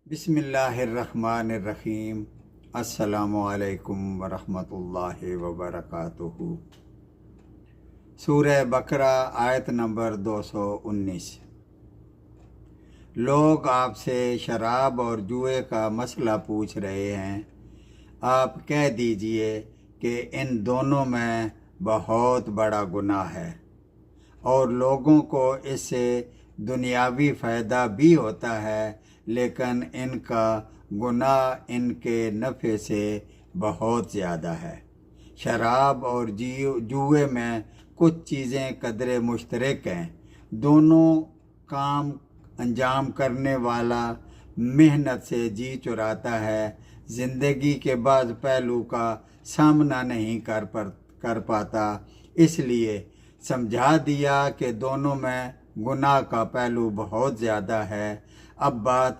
बिस्मिल्लाहिर्रहमानिर्रहीम। अस्सलामुअलैकुम वरहमतुल्लाहि वबरकातुहू। सूरह बकरा आयत नंबर 219। लोग आपसे शराब और जुए का मसला पूछ रहे हैं। आप कह दीजिए कि इन दोनों में बहुत बड़ा गुनाह है और लोगों को इससे दुनियावी फ़ायदा भी होता है, लेकिन इनका गुनाह इनके नफ़े से बहुत ज़्यादा है। शराब और जुए में कुछ चीज़ें कदरे मुश्तरक हैं। दोनों काम अंजाम करने वाला मेहनत से जी चुराता है, ज़िंदगी के बाद पहलू का सामना नहीं कर पाता। इसलिए समझा दिया कि दोनों में गुनाह का पहलू बहुत ज़्यादा है। अब बात